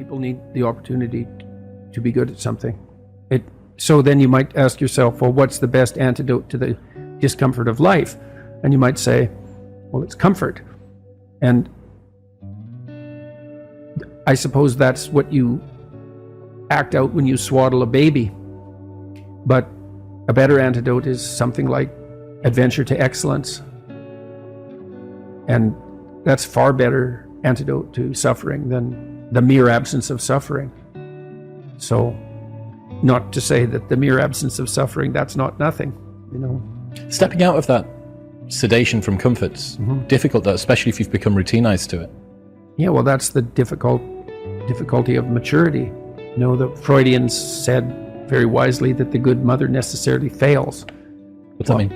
people need the opportunity to be good at something. So then you might ask yourself, well, what's the best antidote to the discomfort of life? And you might say, well, it's comfort. And I suppose that's what you act out when you swaddle a baby. But a better antidote is something like adventure to excellence. And that's far better antidote to suffering than the mere absence of suffering. So, not to say that the mere absence of suffering, that's not nothing, you know. Stepping out of that sedation from comfort's difficult, especially if you've become routinized to it. Yeah, well, that's the difficulty of maturity. You know, the Freudians said very wisely that the good mother necessarily fails. What's that mean?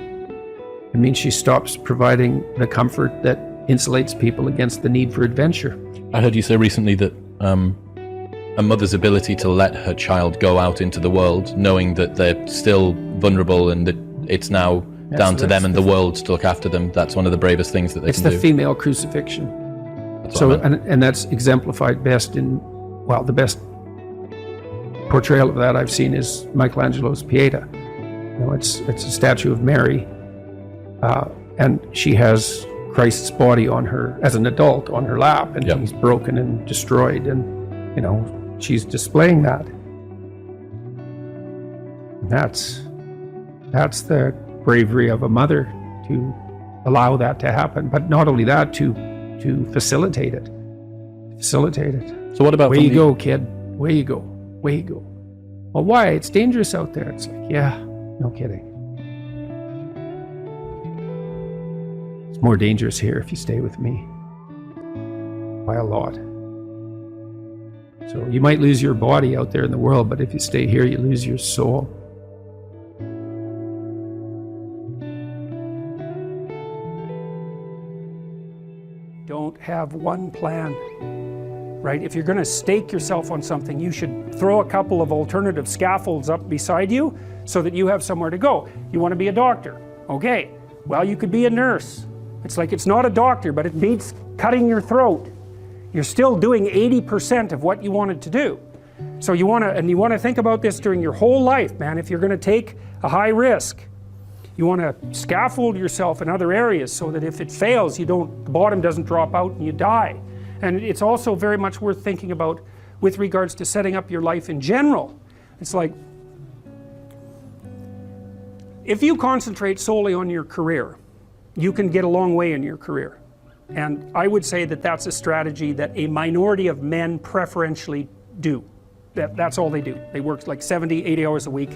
It means she stops providing the comfort that insulates people against the need for adventure. I heard you say recently that a mother's ability to let her child go out into the world, knowing that they're still vulnerable and that it's now down to them and the world to look after them, that's one of the bravest things that they can do. It's the female crucifixion. And that's exemplified best in, well, the best portrayal of that I've seen is Michelangelo's Pieta. You know, it's a statue of Mary, and she has Christ's body on her, as an adult, on her lap, and he's broken and destroyed, and, you know, she's displaying that. That's the bravery of a mother, to allow that to happen. But not only that, to facilitate it. So what about... Way you go, kid. Way you go. Well, why? It's dangerous out there. It's like, yeah, no kidding. It's more dangerous here if you stay with me. By a lot. So you might lose your body out there in the world, but if you stay here, you lose your soul. Don't have one plan, right? If you're going to stake yourself on something, you should throw a couple of alternative scaffolds up beside you so that you have somewhere to go. You want to be a doctor. Okay, well, you could be a nurse. It's like, it's not a doctor, but it beats cutting your throat. You're still doing 80% of what you wanted to do. So you want to think about this during your whole life, man. If you're going to take a high risk, you want to scaffold yourself in other areas so that if it fails, the bottom doesn't drop out and you die. And it's also very much worth thinking about with regards to setting up your life in general. It's like, if you concentrate solely on your career, you can get a long way in your career. And I would say that that's a strategy that a minority of men preferentially do. That's all they do. They work like 70, 80 hours a week.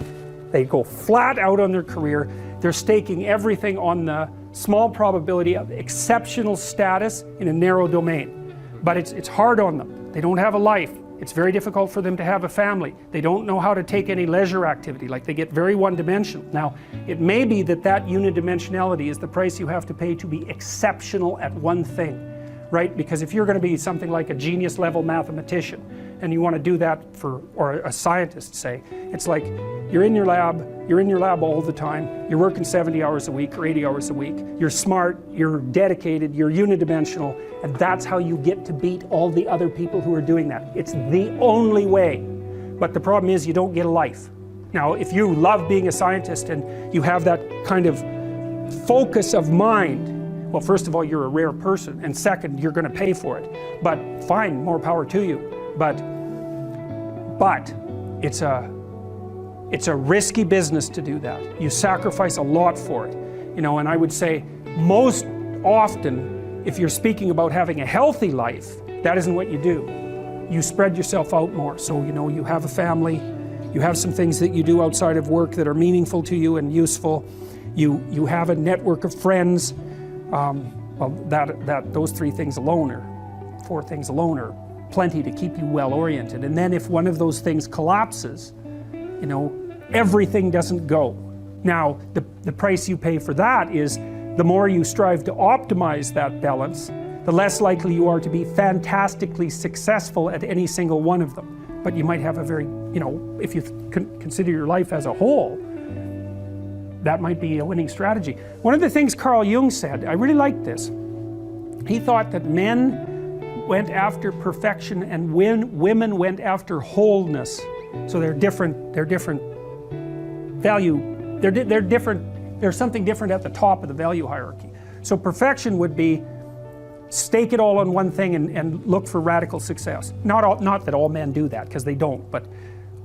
They go flat out on their career. They're staking everything on the small probability of exceptional status in a narrow domain. But it's hard on them. They don't have a life. It's very difficult for them to have a family. They don't know how to take any leisure activity. Like, they get very one-dimensional. Now, it may be that unidimensionality is the price you have to pay to be exceptional at one thing, right? Because if you're going to be something like a genius level mathematician and you want to do that or a scientist, say, it's like you're in your lab all the time, you're working 70 hours a week or 80 hours a week, you're smart, you're dedicated, you're unidimensional, and that's how you get to beat all the other people who are doing that. It's the only way. But the problem is you don't get a life. Now, if you love being a scientist and you have that kind of focus of mind, well, first of all, you're a rare person, and second, you're going to pay for it. But fine, more power to you. But it's a risky business to do that. You sacrifice a lot for it, you know. And I would say most often, if you're speaking about having a healthy life, that isn't what you do. You spread yourself out more. So, you know, you have a family, you have some things that you do outside of work that are meaningful to you and useful. You have a network of friends. Well, those 3 things alone, or 4 things alone, are plenty to keep you well oriented. And then if one of those things collapses, you know, everything doesn't go. Now, the price you pay for that is, the more you strive to optimize that balance, the less likely you are to be fantastically successful at any single one of them. But you might have a very, you know, if you consider your life as a whole, that might be a winning strategy. One of the things Carl Jung said, I really liked this. He thought that men went after perfection and women went after wholeness. So they're different value, they're different, there's something different at the top of the value hierarchy. So perfection would be stake it all on one thing and look for radical success. Not that all men do that, because they don't, but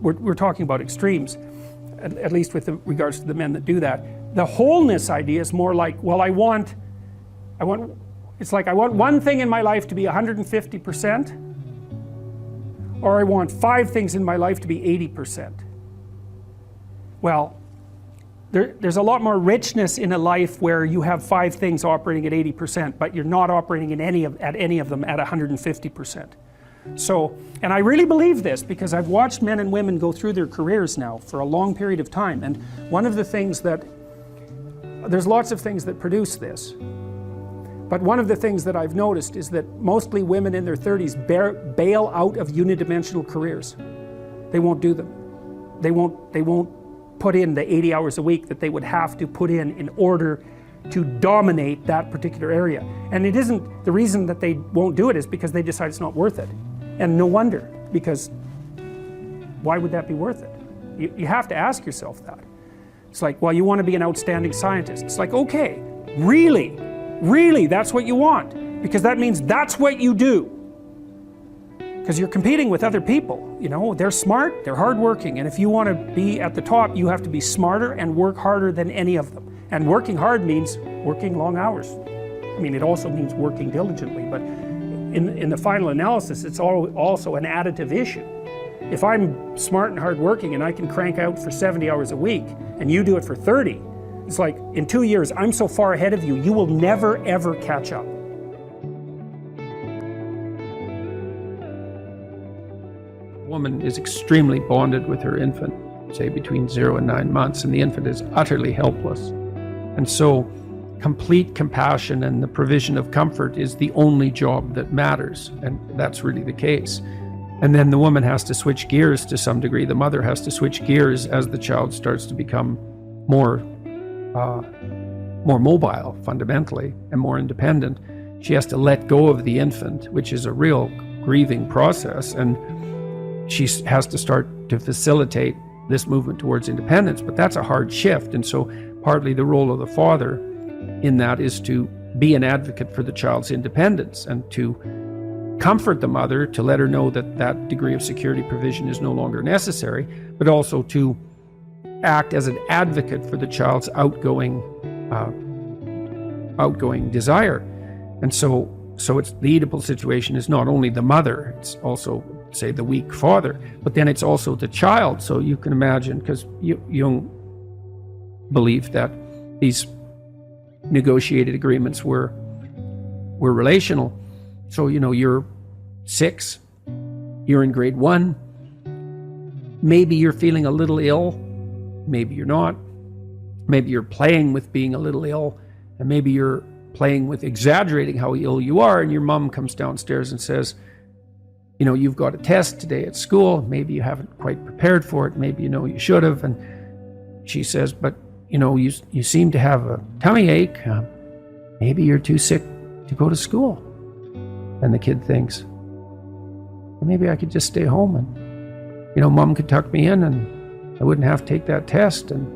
we're talking about extremes, at least with regards to the men that do that. The wholeness idea is more like, well, I want one thing in my life to be 150%, or I want 5 things in my life to be 80%. Well, there's a lot more richness in a life where you have 5 things operating at 80%, but you're not operating at any of them at 150%. So, and I really believe this because I've watched men and women go through their careers now for a long period of time, and one of the things that, there's lots of things that produce this, but one of the things that I've noticed is that mostly women in their 30s bail out of unidimensional careers. They won't do them. They won't put in the 80 hours a week that they would have to put in order to dominate that particular area. And it isn't, the reason that they won't do it is because they decide it's not worth it. And no wonder, because why would that be worth it? You have to ask yourself that. It's like, well, you want to be an outstanding scientist. It's like, okay, really, that's what you want, because that means that's what you do. Because you're competing with other people, you know, they're smart, they're hardworking, and if you want to be at the top, you have to be smarter and work harder than any of them. And working hard means working long hours. I mean, it also means working diligently, but in the final analysis, it's also an additive issue. If I'm smart and hardworking and I can crank out for 70 hours a week, and you do it for 30, it's like, in 2 years, I'm so far ahead of you, you will never ever catch up. A woman is extremely bonded with her infant, say between 0 and 9 months, and the infant is utterly helpless. And so, complete compassion and the provision of comfort is the only job that matters, and that's really the case. And then the woman has to switch gears to some degree. The mother has to switch gears as the child starts to become more mobile, fundamentally, and more independent. She has to let go of the infant, which is a real grieving process, and she has to start to facilitate this movement towards independence. But that's a hard shift, and so partly the role of the father in that is to be an advocate for the child's independence and to comfort the mother, to let her know that that degree of security provision is no longer necessary, but also to act as an advocate for the child's outgoing desire. And so it's the Oedipal situation is not only the mother, it's also, say, the weak father, but then it's also the child. So you can imagine, because Jung believed that these negotiated agreements were relational. So, you know, you're 6, you're in grade 1, maybe you're feeling a little ill, maybe you're not, maybe you're playing with being a little ill, and maybe you're playing with exaggerating how ill you are, and your mom comes downstairs and says, you know, you've got a test today at school, maybe you haven't quite prepared for it, maybe you know you should have, and she says, but you know, you seem to have a tummy ache, maybe you're too sick to go to school. And the kid thinks, well, maybe I could just stay home and, you know, mom could tuck me in and I wouldn't have to take that test and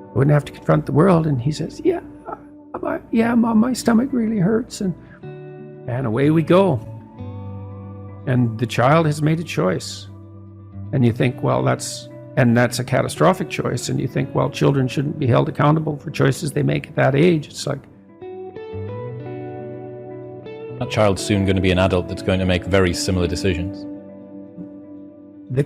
I wouldn't have to confront the world. And he says, yeah, mom, my stomach really hurts. And away we go. And the child has made a choice. And you think, well, that's a catastrophic choice. And you think, well, children shouldn't be held accountable for choices they make at that age. It's like, that child's soon going to be an adult that's going to make very similar decisions. The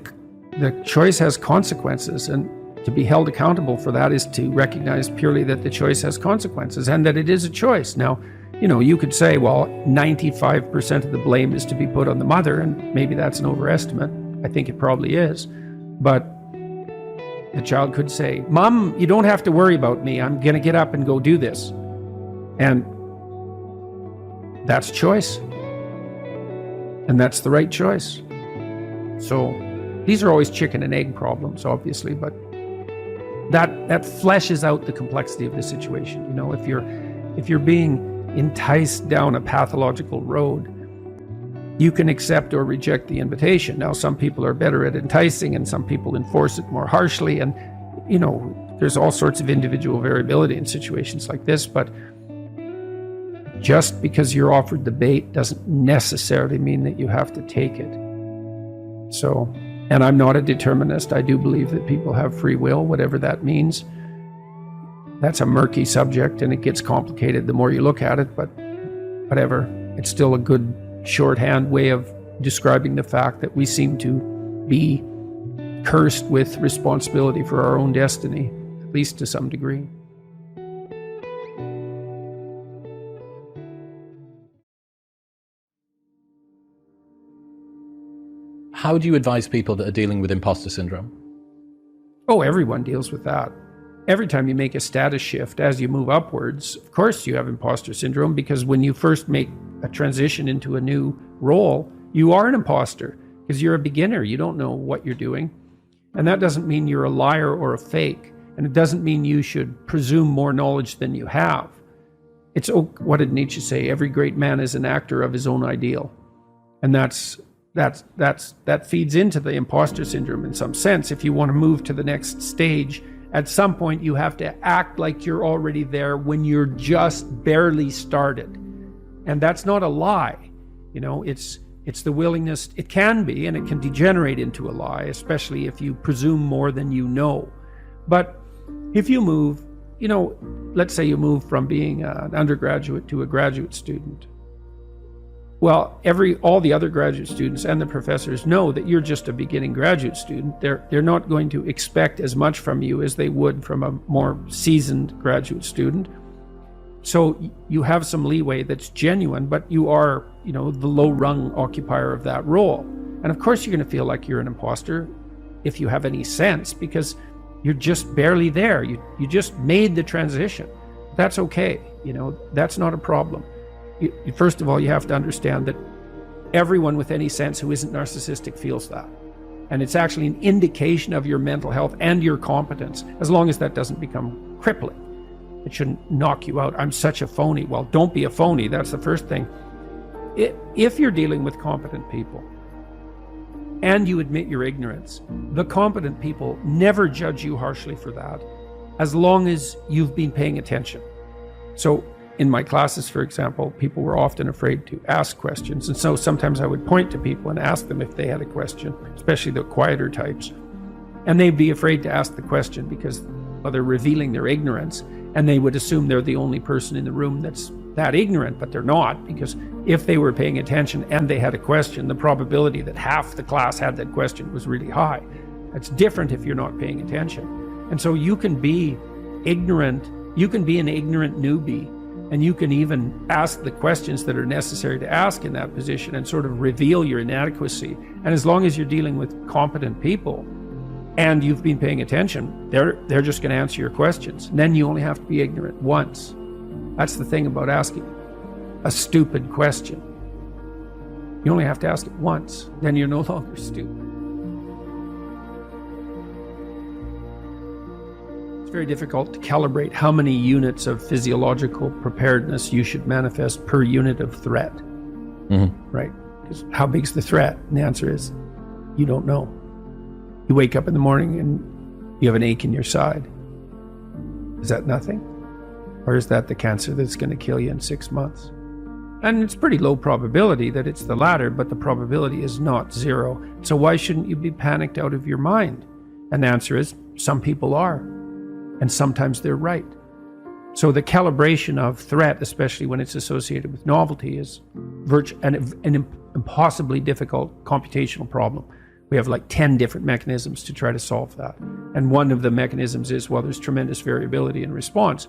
choice has consequences, and to be held accountable for that is to recognize purely that the choice has consequences and that it is a choice. Now, you know, you could say, well, 95% of the blame is to be put on the mother, and maybe that's an overestimate. I think it probably is. But the child could say, Mom, you don't have to worry about me. I'm going to get up and go do this. And that's choice. And that's the right choice. So these are always chicken and egg problems, obviously, but that fleshes out the complexity of the situation. You know, if you're being enticed down a pathological road, you can accept or reject the invitation. Now, some people are better at enticing and some people enforce it more harshly. And, there's all sorts of individual variability in situations like this. But just because you're offered the bait doesn't necessarily mean that you have to take it. So, and I'm not a determinist. I do believe that people have free will, whatever that means. That's a murky subject and it gets complicated the more you look at it, but whatever. It's still a good shorthand way of describing the fact that we seem to be cursed with responsibility for our own destiny, at least to some degree. How do you advise people that are dealing with imposter syndrome? Oh, everyone deals with that. Every time you make a status shift as you move upwards, of course you have imposter syndrome, because when you first make a transition into a new role, you are an imposter because you're a beginner. You don't know what you're doing. And that doesn't mean you're a liar or a fake. And it doesn't mean you should presume more knowledge than you have. It's, what did Nietzsche say? Every great man is an actor of his own ideal. And that feeds into the imposter syndrome in some sense. If you want to move to the next stage, at some point you have to act like you're already there when you're just barely started. And that's not a lie. It's the willingness. It can be, and it can degenerate into a lie, especially if you presume more than you know. But if you move, let's say you move from being an undergraduate to a graduate student. Well, all the other graduate students and the professors know that you're just a beginning graduate student. They're not going to expect as much from you as they would from a more seasoned graduate student. So you have some leeway that's genuine, but you are, the low-rung occupier of that role. And of course you're going to feel like you're an imposter if you have any sense, because you're just barely there. You just made the transition. That's okay. That's not a problem. First of all, you have to understand that everyone with any sense who isn't narcissistic feels that. And it's actually an indication of your mental health and your competence, as long as that doesn't become crippling. It shouldn't knock you out. I'm such a phony. Well, don't be a phony. That's the first thing. If you're dealing with competent people and you admit your ignorance, the competent people never judge you harshly for that, as long as you've been paying attention. So in my classes, for example, people were often afraid to ask questions. And so sometimes I would point to people and ask them if they had a question, especially the quieter types. And they'd be afraid to ask the question because, they're revealing their ignorance. And they would assume they're the only person in the room that's that ignorant, but they're not, because if they were paying attention and they had a question, the probability that half the class had that question was really high. That's different if you're not paying attention. And so you can be ignorant, you can be an ignorant newbie, and you can even ask the questions that are necessary to ask in that position and sort of reveal your inadequacy. And as long as you're dealing with competent people and you've been paying attention, they're just going to answer your questions. And then you only have to be ignorant once. That's the thing about asking a stupid question. You only have to ask it once, then you're no longer stupid. It's very difficult to calibrate how many units of physiological preparedness you should manifest per unit of threat. Mm-hmm. Right? Because how big's the threat? And the answer is, you don't know. You wake up in the morning and you have an ache in your side. Is that nothing? Or is that the cancer that's going to kill you in 6 months? And it's pretty low probability that it's the latter, but the probability is not zero. So why shouldn't you be panicked out of your mind? And the answer is, some people are. And sometimes they're right. So the calibration of threat, especially when it's associated with novelty, is an impossibly difficult computational problem. We have like 10 different mechanisms to try to solve that. And one of the mechanisms is, there's tremendous variability in response.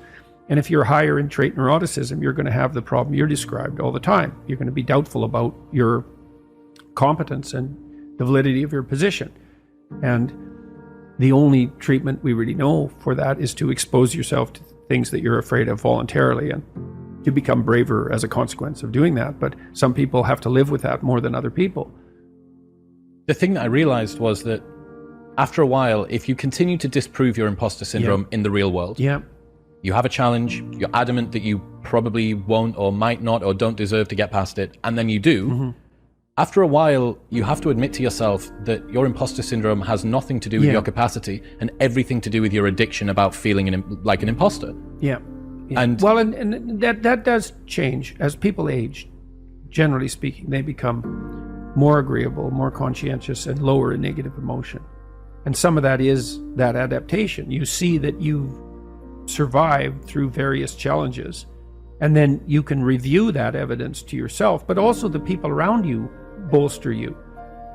And if you're higher in trait neuroticism, you're going to have the problem you're described all the time. You're going to be doubtful about your competence and the validity of your position. And the only treatment we really know for that is to expose yourself to things that you're afraid of voluntarily and to become braver as a consequence of doing that. But some people have to live with that more than other people. The thing that I realized was that after a while, if you continue to disprove your imposter syndrome in the real world, you have a challenge, you're adamant that you probably won't or might not or don't deserve to get past it, and then you do, after a while, you have to admit to yourself that your imposter syndrome has nothing to do with your capacity and everything to do with your addiction about feeling like an imposter. Yeah. And well, and that does change as people age. Generally speaking, they become more agreeable, more conscientious, and lower in negative emotion. And some of that is that adaptation. You see that you've survived through various challenges, and then you can review that evidence to yourself, but also the people around you bolster you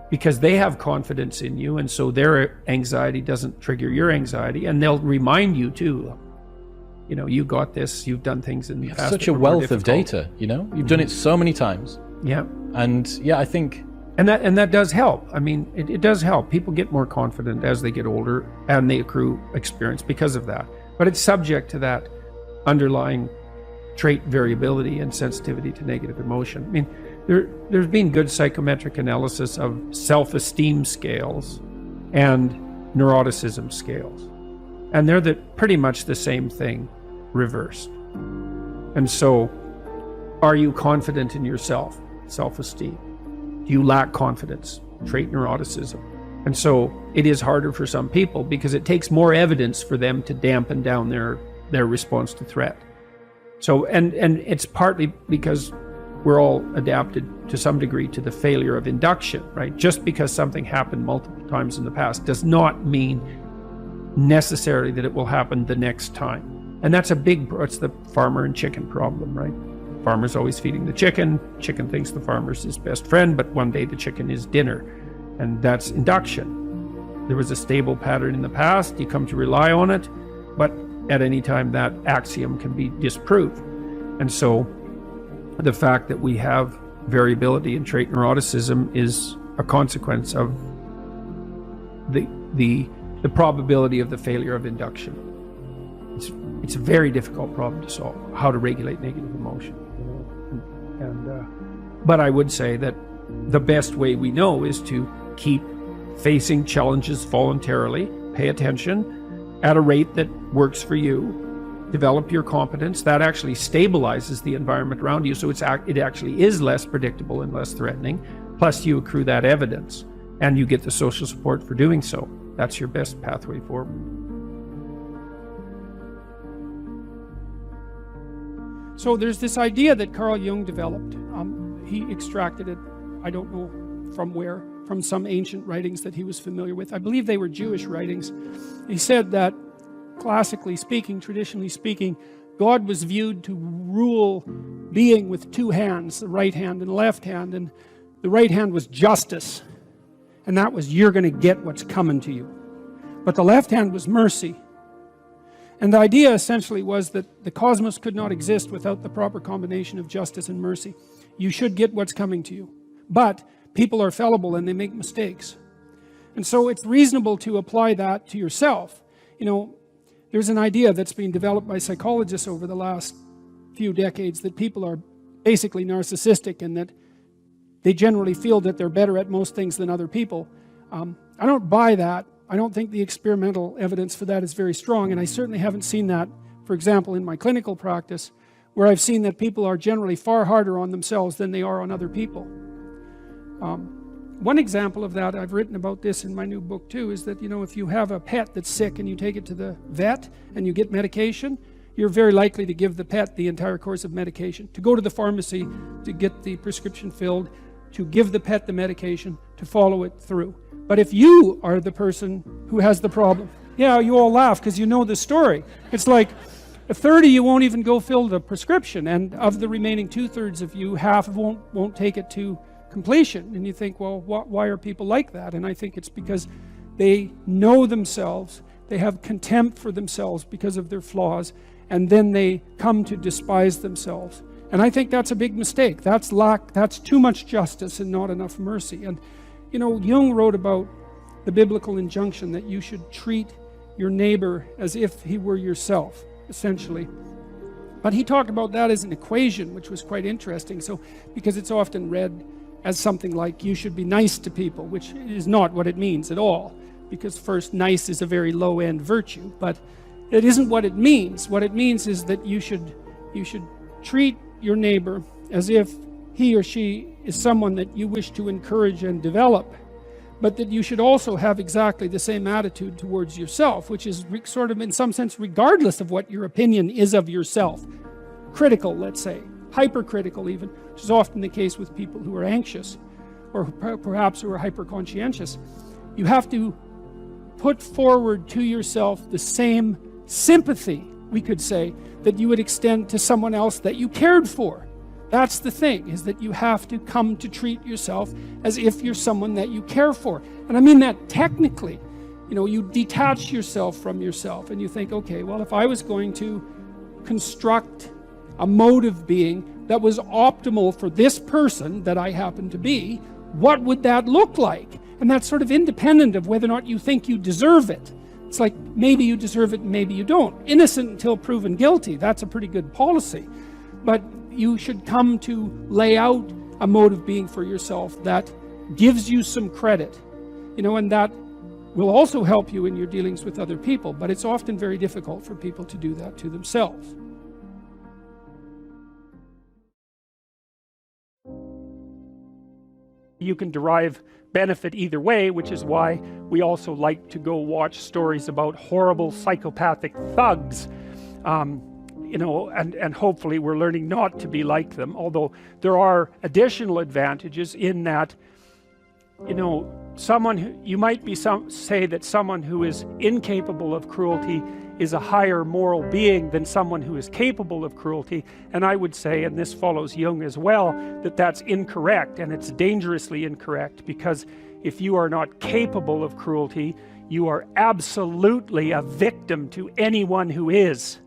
because they have confidence in you, and so their anxiety doesn't trigger your anxiety, and they'll remind you too, you know, you got this, you've done things in the past. Such a wealth of data, you know, you've done it so many times. Yeah. And yeah, I think, and that does help. I mean, it does help. People get more confident as they get older, and they accrue experience because of that. But it's subject to that underlying trait variability and sensitivity to negative emotion. I mean, there's been good psychometric analysis of self-esteem scales and neuroticism scales, and they're pretty much the same thing reversed. And so, are you confident in yourself? Self-esteem. Do you lack confidence? Trait neuroticism. And so it is harder for some people because it takes more evidence for them to dampen down their response to threat. So, and it's partly because we're all adapted to some degree to the failure of induction, right? Just because something happened multiple times in the past does not mean necessarily that it will happen the next time. And that's it's the farmer and chicken problem, right? Farmer's always feeding the chicken. Chicken thinks the farmer's his best friend, but one day the chicken is dinner. And that's induction. There was a stable pattern in the past. You come to rely on it, but at any time that axiom can be disproved. And so the fact that we have variability in trait neuroticism is a consequence of the probability of the failure of induction. It's a very difficult problem to solve, how to regulate negative emotion. But I would say that the best way we know is to keep facing challenges voluntarily, pay attention at a rate that works for you, develop your competence. That actually stabilizes the environment around you, so it actually is less predictable and less threatening. Plus you accrue that evidence and you get the social support for doing so. That's your best pathway forward. So there's this idea that Carl Jung developed. He extracted it, I don't know from where, from some ancient writings that he was familiar with. I believe they were Jewish writings. He said that, classically speaking, traditionally speaking, God was viewed to rule being with two hands, the right hand and the left hand, and the right hand was justice, and that was you're going to get what's coming to you. But the left hand was mercy. And the idea essentially was that the cosmos could not exist without the proper combination of justice and mercy. You should get what's coming to you. But people are fallible and they make mistakes. And so it's reasonable to apply that to yourself. You know, there's an idea that's been developed by psychologists over the last few decades that people are basically narcissistic and that they generally feel that they're better at most things than other people. I don't buy that. I don't think the experimental evidence for that is very strong, and I certainly haven't seen that, for example, in my clinical practice, where I've seen that people are generally far harder on themselves than they are on other people. One example of that, I've written about this in my new book too, is that, you know, if you have a pet that's sick and you take it to the vet and you get medication, you're very likely to give the pet the entire course of medication, to go to the pharmacy to get the prescription filled, to give the pet the medication, to follow it through. But if you are the person who has the problem, yeah, you all laugh because you know the story. It's like a third of you won't even go fill the prescription, and of the remaining 2/3 of you, half won't take it to completion. And you think, well, why are people like that? And I think it's because they know themselves, they have contempt for themselves because of their flaws, and then they come to despise themselves. And I think that's a big mistake. That's too much justice and not enough mercy. And you know, Jung wrote about the biblical injunction that you should treat your neighbor as if he were yourself, essentially. But he talked about that as an equation, which was quite interesting. So, because it's often read as something like you should be nice to people, which is not what it means at all. Because first, nice is a very low-end virtue, but it isn't what it means. What it means is that you should treat your neighbor as if he or she is someone that you wish to encourage and develop, but that you should also have exactly the same attitude towards yourself, which is sort of in some sense regardless of what your opinion is of yourself. Critical, let's say, hypercritical even, which is often the case with people who are anxious or perhaps who are hyper-conscientious. You have to put forward to yourself the same sympathy, we could say, that you would extend to someone else that you cared for. That's the thing, is that you have to come to treat yourself as if you're someone that you care for. And I mean that technically. You know, you detach yourself from yourself and you think, okay, well, if I was going to construct a mode of being that was optimal for this person that I happen to be, what would that look like? And that's sort of independent of whether or not you think you deserve it. It's like, maybe you deserve it and maybe you don't. Innocent until proven guilty, that's a pretty good policy. But you should come to lay out a mode of being for yourself that gives you some credit, you know, and that will also help you in your dealings with other people. But it's often very difficult for people to do that to themselves. You can derive benefit either way, which is why we also like to go watch stories about horrible psychopathic thugs. You know, and hopefully we're learning not to be like them, although there are additional advantages in that, you know, someone who, you might be say that someone who is incapable of cruelty is a higher moral being than someone who is capable of cruelty, and I would say, and this follows Jung as well, that that's incorrect, and it's dangerously incorrect, because if you are not capable of cruelty, you are absolutely a victim to anyone who is.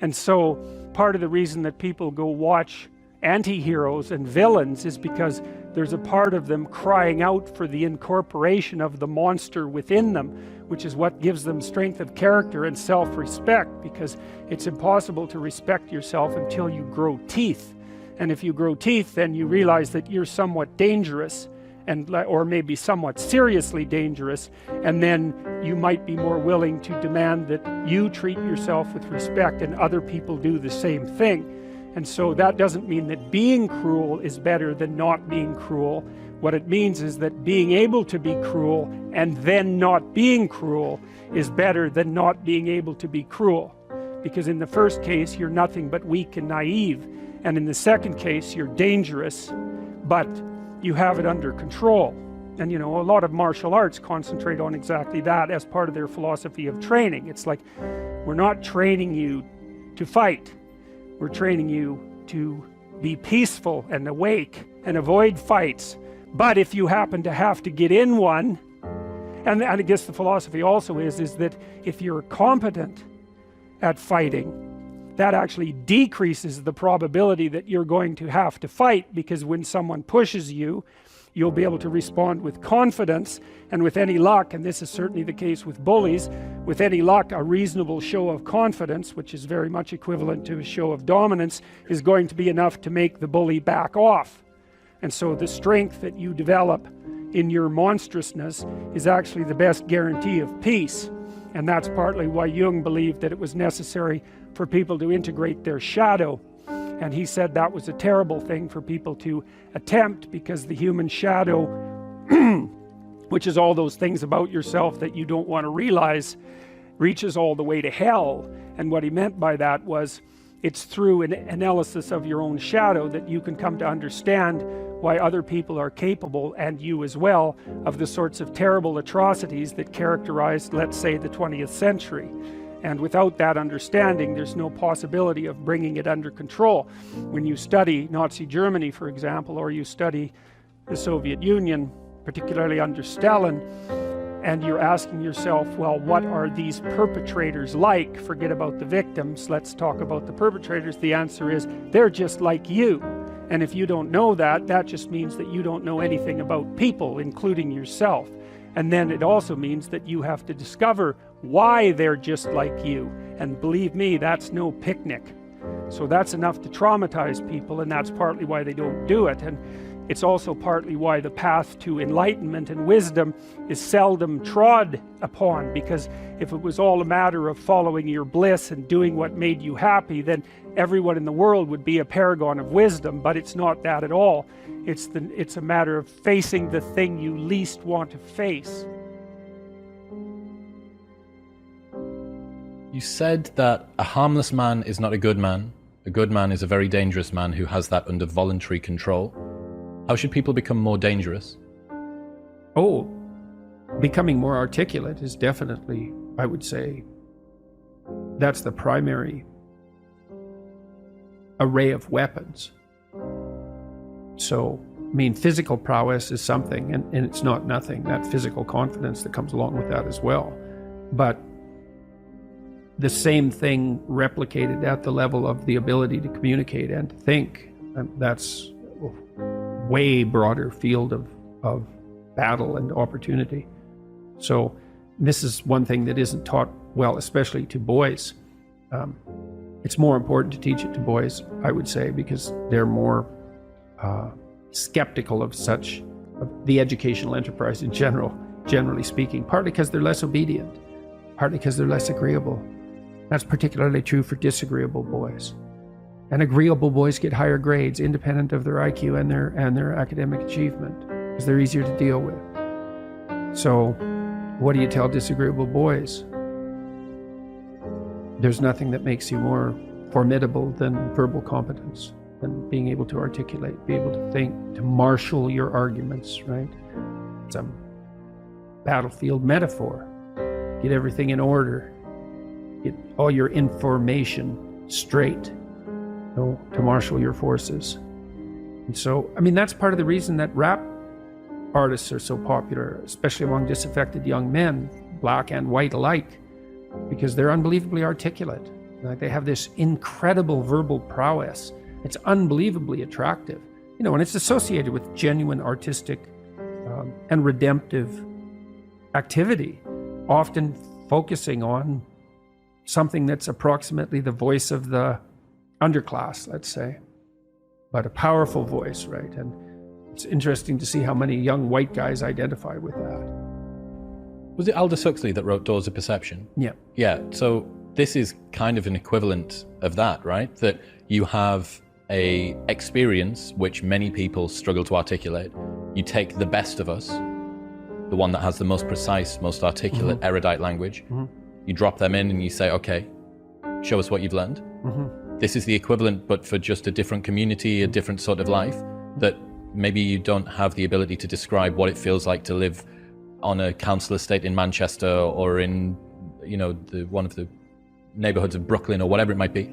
And so part of the reason that people go watch anti-heroes and villains is because there's a part of them crying out for the incorporation of the monster within them, which is what gives them strength of character and self-respect, because it's impossible to respect yourself until you grow teeth. And if you grow teeth, then you realize that you're somewhat dangerous, and or maybe somewhat seriously dangerous, and then you might be more willing to demand that you treat yourself with respect and other people do the same thing. And so that doesn't mean that being cruel is better than not being cruel. What it means is that being able to be cruel and then not being cruel is better than not being able to be cruel. Because in the first case, you're nothing but weak and naive. And in the second case, you're dangerous, but you have it under control. And you know, a lot of martial arts concentrate on exactly that as part of their philosophy of training. It's like, we're not training you to fight. We're training you to be peaceful and awake and avoid fights. But if you happen to have to get in one, and I guess the philosophy also is that if you're competent at fighting, that actually decreases the probability that you're going to have to fight, because when someone pushes you, you'll be able to respond with confidence, and with any luck, and this is certainly the case with bullies, with any luck, a reasonable show of confidence, which is very much equivalent to a show of dominance, is going to be enough to make the bully back off. And so the strength that you develop in your monstrousness is actually the best guarantee of peace. And that's partly why Jung believed that it was necessary for people to integrate their shadow. And he said that was a terrible thing for people to attempt, because the human shadow, which is all those things about yourself that you don't want to realize, reaches all the way to hell. And what he meant by that was, it's through an analysis of your own shadow that you can come to understand why other people are capable, and you as well, of the sorts of terrible atrocities that characterized, let's say, the 20th century. And without that understanding, there's no possibility of bringing it under control. When you study Nazi Germany, for example, or you study the Soviet Union, particularly under Stalin, and you're asking yourself, well, what are these perpetrators like? Forget about the victims, let's talk about the perpetrators. The answer is, they're just like you. And if you don't know that, that just means that you don't know anything about people, including yourself. And then it also means that you have to discover why they're just like you. And believe me, that's no picnic. So that's enough to traumatize people, and that's partly why they don't do it. And It's also partly why the path to enlightenment and wisdom is seldom trod upon, because if it was all a matter of following your bliss and doing what made you happy, then everyone in the world would be a paragon of wisdom. But it's not that at all. It's a matter of facing the thing you least want to face. You said that a harmless man is not a good man. A good man is a very dangerous man who has that under voluntary control. How should people become more dangerous? Oh, becoming more articulate is definitely, I would say, that's the primary array of weapons. So, I mean, physical prowess is something, and it's not nothing, that physical confidence that comes along with that as well. But the same thing replicated at the level of the ability to communicate and to think, and that's a way broader field of battle and opportunity. So this is one thing that isn't taught well, especially to boys. It's more important to teach it to boys, I would say, because they're more skeptical of the educational enterprise in general, generally speaking, partly because they're less obedient, partly because they're less agreeable. That's particularly true for disagreeable boys. And agreeable boys get higher grades independent of their IQ and their academic achievement, because they're easier to deal with. So what do you tell disagreeable boys? There's nothing that makes you more formidable than verbal competence, than being able to articulate, be able to think, to marshal your arguments, right? It's a battlefield metaphor. Get everything in order. Get all your information straight, to marshal your forces. And so, I mean, that's part of the reason that rap artists are so popular, especially among disaffected young men, black and white alike, because they're unbelievably articulate. Like, they have this incredible verbal prowess. It's unbelievably attractive, and it's associated with genuine artistic and redemptive activity, often focusing on something that's approximately the voice of the underclass, let's say, but a powerful voice, right? And it's interesting to see how many young white guys identify with that. Was it Aldous Huxley that wrote Doors of Perception? Yeah. Yeah, so this is kind of an equivalent of that, right? That you have a experience which many people struggle to articulate. You take the best of us, the one that has the most precise, most articulate, erudite language. You drop them in and you say, okay, show us what you've learned. This is the equivalent, but for just a different community, a different sort of life, that maybe you don't have the ability to describe what it feels like to live on a council estate in Manchester or in, one of the neighborhoods of Brooklyn or whatever it might be.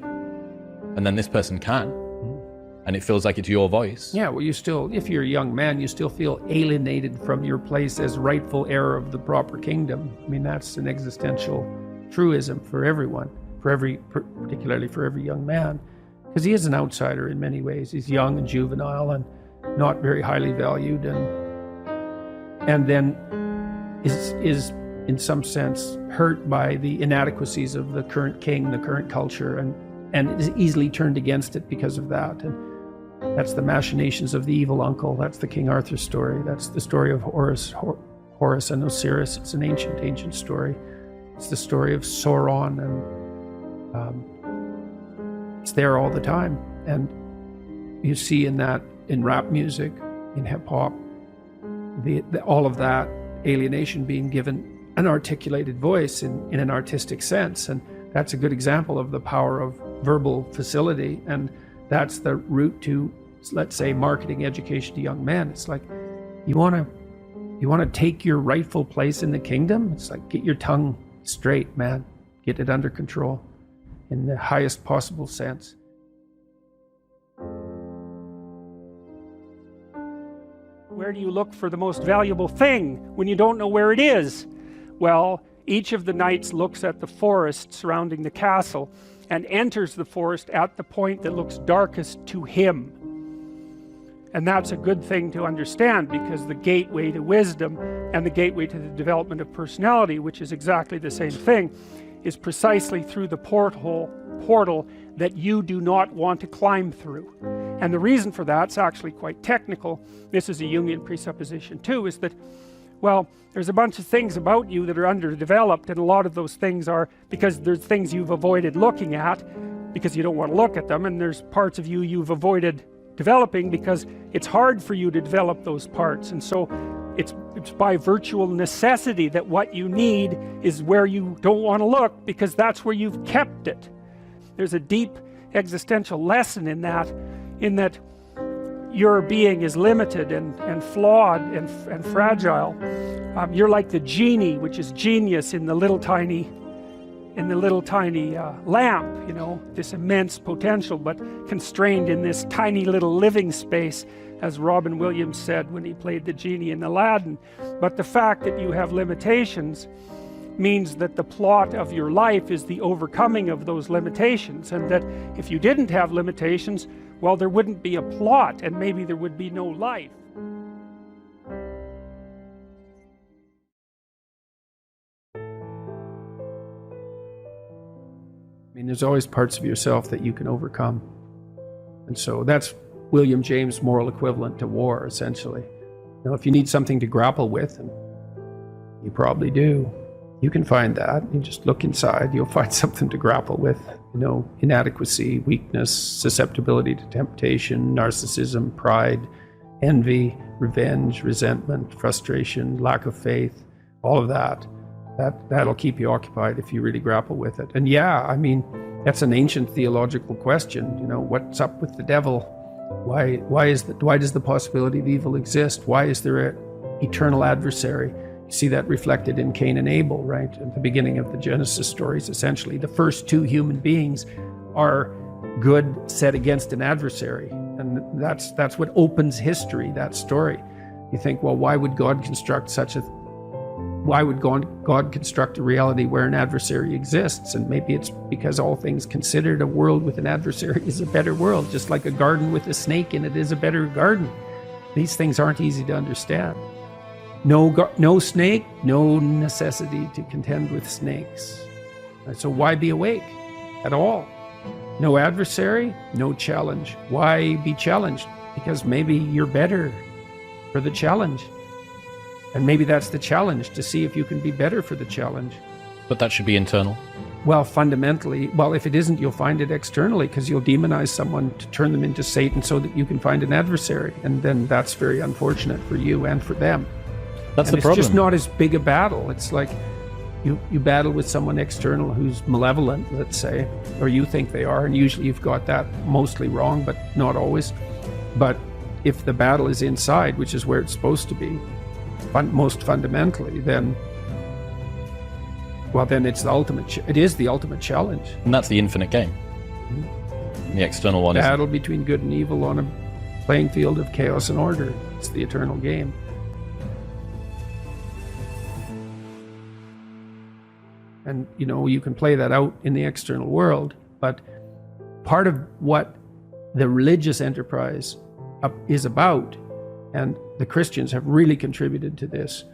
And then this person can. And it feels like it's your voice. Yeah, well, you still, if you're a young man, you still feel alienated from your place as rightful heir of the proper kingdom. I mean, that's an existential truism for everyone, particularly for every young man, because he is an outsider in many ways. He's young and juvenile and not very highly valued, and then is in some sense hurt by the inadequacies of the current king, the current culture, and is easily turned against it because of that. And that's the machinations of the evil uncle. That's the King Arthur story. That's the story of Horus and Osiris. It's an ancient story. It's the story of Sauron, and it's there all the time. And you see in rap music, in hip hop, all of that alienation being given an articulated voice in an artistic sense. And that's a good example of the power of verbal facility. And that's the route to, let's say, marketing education to young men. It's like, you want to take your rightful place in the kingdom? It's like, get your tongue straight, man. Get it under control in the highest possible sense. Where do you look for the most valuable thing when you don't know where it is? Well, each of the knights looks at the forest surrounding the castle and enters the forest at the point that looks darkest to him. And that's a good thing to understand, because the gateway to wisdom and the gateway to the development of personality, which is exactly the same thing, is precisely through the portal that you do not want to climb through. And the reason for that's actually quite technical. This is a Jungian presupposition too, is that, well, there's a bunch of things about you that are underdeveloped, and a lot of those things are because there's things you've avoided looking at because you don't want to look at them, and there's parts of you you've avoided developing because it's hard for you to develop those parts. And so it's by virtual necessity that what you need is where you don't want to look, because that's where you've kept it. There's a deep existential lesson in that your being is limited and flawed and fragile. You're like the genie, which is genius in the little tiny lamp, you know, this immense potential, but constrained in this tiny little living space, as Robin Williams said when he played the genie in Aladdin. But the fact that you have limitations means that the plot of your life is the overcoming of those limitations, and that if you didn't have limitations, well, there wouldn't be a plot, and maybe there would be no life. I mean, there's always parts of yourself that you can overcome. And so that's William James' moral equivalent to war, essentially. Now, if you need something to grapple with, and you probably do, you can find that. You just look inside, you'll find something to grapple with. You know, inadequacy, weakness, susceptibility to temptation, narcissism, pride, envy, revenge, resentment, frustration, lack of faith, all of that. That'll keep you occupied if you really grapple with it. And yeah, I mean, that's an ancient theological question. You know, what's up with the devil? Why does the possibility of evil exist? Why is there an eternal adversary? You see that reflected in Cain and Abel, right? At the beginning of the Genesis stories, essentially. The first two human beings are good set against an adversary. And that's what opens history, that story. You think, well, why would God construct a reality where an adversary exists? And maybe it's because all things considered, a world with an adversary is a better world, just like a garden with a snake in it is a better garden. These things aren't easy to understand. No snake, no necessity to contend with snakes. So why be awake at all? No adversary, no challenge. Why be challenged? Because maybe you're better for the challenge. And maybe that's the challenge, to see if you can be better for the challenge. But that should be internal. Well, fundamentally, if it isn't, you'll find it externally, because you'll demonize someone to turn them into Satan so that you can find an adversary. And then that's very unfortunate for you and for them. That's and the problem. It's just not as big a battle. It's like you battle with someone external who's malevolent, let's say, or you think they are, and usually you've got that mostly wrong, but not always. But if the battle is inside, which is where it's supposed to be, most fundamentally, then it's it is the ultimate challenge. And that's the infinite game. Mm-hmm. The external one is battle between good and evil on a playing field of chaos and order. It's the eternal game. And you can play that out in the external world, but part of what the religious enterprise is about, and the Christians have really contributed to this,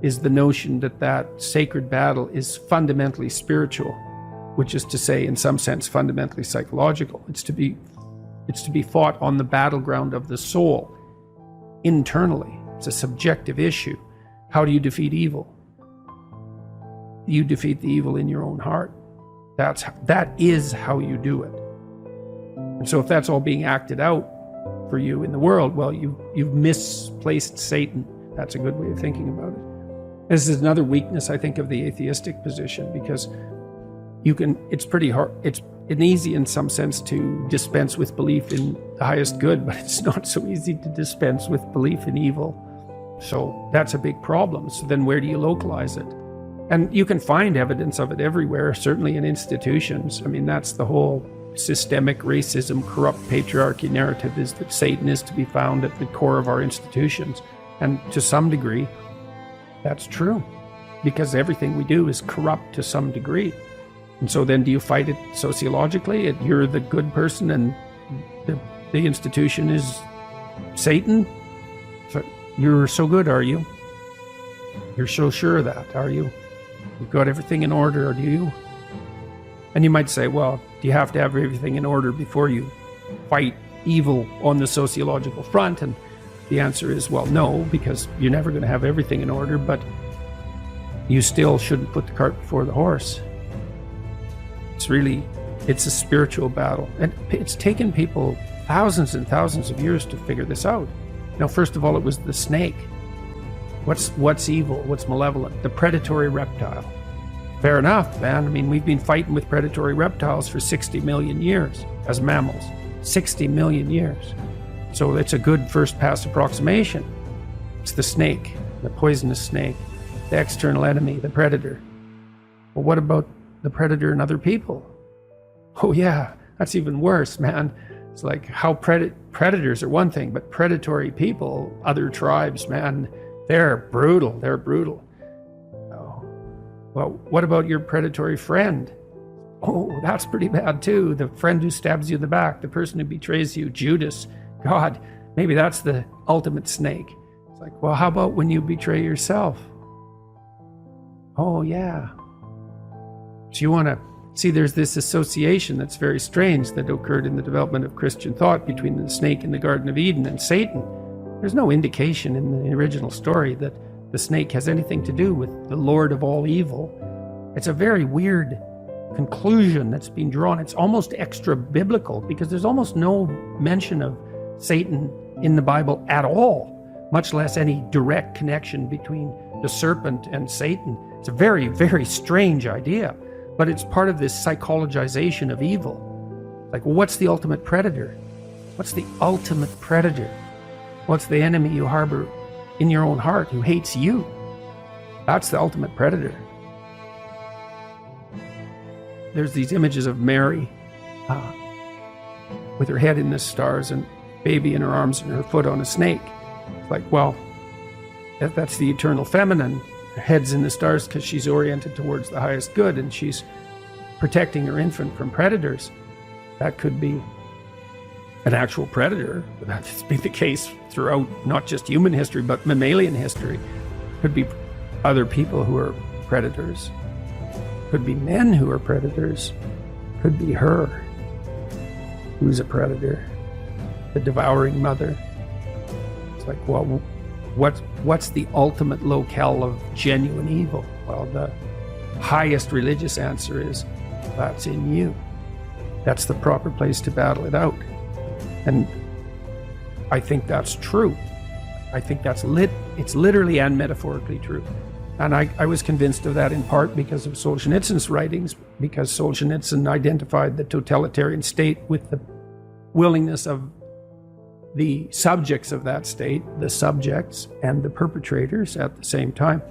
is the notion that sacred battle is fundamentally spiritual, which is to say, in some sense, fundamentally psychological. It's to be fought on the battleground of the soul, internally. It's a subjective issue. How do you defeat evil? You defeat the evil in your own heart. That is how you do it. And so if that's all being acted out for you in the world, well, you've misplaced Satan. That's a good way of thinking about it. This is another weakness, I think, of the atheistic position, because it's pretty hard. It's easy in some sense to dispense with belief in the highest good, but it's not so easy to dispense with belief in evil. So that's a big problem. So then where do you localize it? And you can find evidence of it everywhere, certainly in institutions. I mean, that's the whole systemic racism, corrupt patriarchy narrative, is that Satan is to be found at the core of our institutions. And to some degree, that's true, because everything we do is corrupt to some degree. And so then do you fight it sociologically? You're the good person and the institution is Satan? So you're so good, are you? You're so sure of that, are you? You've got everything in order, do you? And you might say, well, do you have to have everything in order before you fight evil on the sociological front? And the answer is, well, no, because you're never going to have everything in order, but you still shouldn't put the cart before the horse. It's a spiritual battle. And it's taken people thousands and thousands of years to figure this out. Now, first of all, it was the snake. What's evil? What's malevolent? The predatory reptile. Fair enough, man. I mean, we've been fighting with predatory reptiles for 60 million years as mammals. 60 million years. So it's a good first pass approximation. It's the snake, the poisonous snake, the external enemy, the predator. Well, what about the predator and other people? Oh yeah, that's even worse, man. It's like how predators are one thing, but predatory people, other tribes, man, they're brutal. They're brutal. Oh. Well, what about your predatory friend? Oh, that's pretty bad too. The friend who stabs you in the back, the person who betrays you, Judas. God, maybe that's the ultimate snake. It's like, well, how about when you betray yourself? Oh yeah. So you want to see, there's this association that's very strange that occurred in the development of Christian thought between the snake in the Garden of Eden and Satan. There's no indication in the original story that the snake has anything to do with the Lord of all evil. It's a very weird conclusion that's been drawn. It's almost extra biblical because there's almost no mention of Satan in the Bible at all, much less any direct connection between the serpent and Satan. It's a very, very strange idea, but it's part of this psychologization of evil. Like, well, what's the ultimate predator? What's the ultimate predator? What's the enemy you harbor in your own heart who hates you? That's the ultimate predator. There's these images of Mary with her head in the stars and baby in her arms and her foot on a snake. It's like, well, that's the eternal feminine. Her head's in the stars because she's oriented towards the highest good and she's protecting her infant from predators. That could be an actual predator. That's been the case throughout not just human history, but mammalian history. Could be other people who are predators. Could be men who are predators. Could be her, who's a predator. The devouring mother. It's like, well, what's the ultimate locale of genuine evil? Well, the highest religious answer is, that's in you. That's the proper place to battle it out. And I think that's true. I think that's it's literally and metaphorically true. And I was convinced of that in part because of Solzhenitsyn's writings, because Solzhenitsyn identified the totalitarian state with the willingness of the subjects of that state, the subjects and the perpetrators at the same time,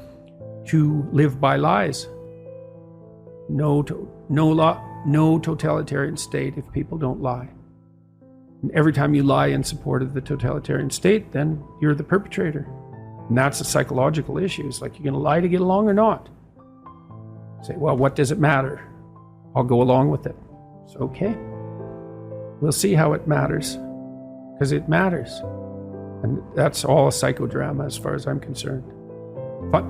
to live by lies. No totalitarian state if people don't lie. And every time you lie in support of the totalitarian state, then you're the perpetrator. And that's a psychological issue. It's like, you're going to lie to get along or not? Say, well, what does it matter? I'll go along with it. It's okay. We'll see how it matters. Because it matters. And that's all a psychodrama as far as I'm concerned.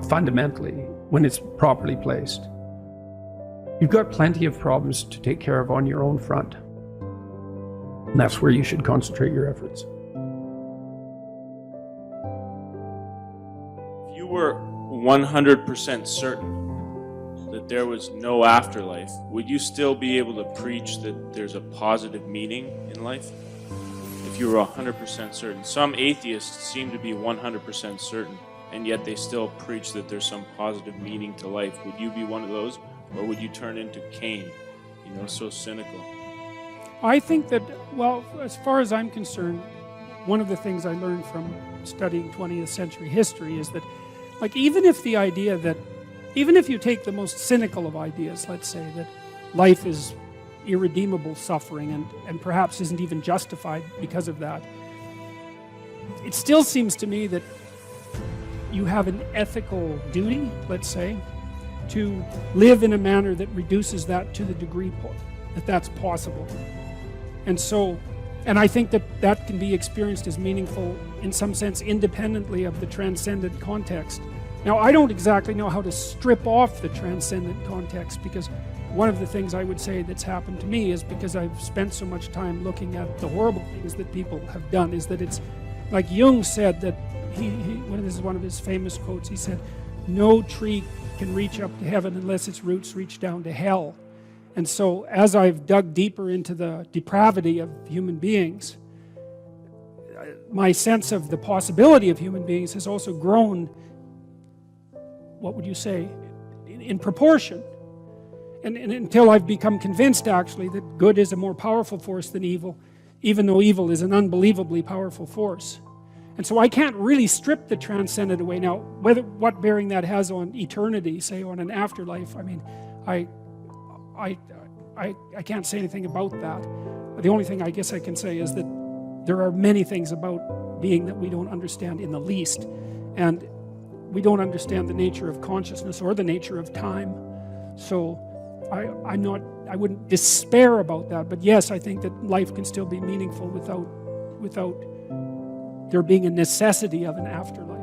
Fundamentally, when it's properly placed. You've got plenty of problems to take care of on your own front. And that's where you should concentrate your efforts. If you were 100% certain that there was no afterlife, would you still be able to preach that there's a positive meaning in life? If you were 100% certain. Some atheists seem to be 100% certain, and yet they still preach that there's some positive meaning to life. Would you be one of those, or would you turn into Cain, so cynical? I think that, well, as far as I'm concerned, one of the things I learned from studying 20th century history is that, like, even if you take the most cynical of ideas, let's say that life is irredeemable suffering and perhaps isn't even justified because of that, it still seems to me that you have an ethical duty, let's say, to live in a manner that reduces that to the degree that that's possible. And I think that can be experienced as meaningful in some sense independently of the transcendent context. Now, I don't exactly know how to strip off the transcendent context, because one of the things I would say that's happened to me is because I've spent so much time looking at the horrible things that people have done, is that it's like Jung said that this is one of his famous quotes. He said, no tree can reach up to heaven unless its roots reach down to hell. And so as I've dug deeper into the depravity of human beings, my sense of the possibility of human beings has also grown, what would you say, in proportion. And until I've become convinced actually that good is a more powerful force than evil, even though evil is an unbelievably powerful force. And so I can't really strip the transcendent away. Now, what bearing that has on eternity, say on an afterlife, I mean, I can't say anything about that. The only thing I guess I can say is that there are many things about being that we don't understand in the least. And we don't understand the nature of consciousness or the nature of time. So I wouldn't despair about that, but yes, I think that life can still be meaningful without there being a necessity of an afterlife.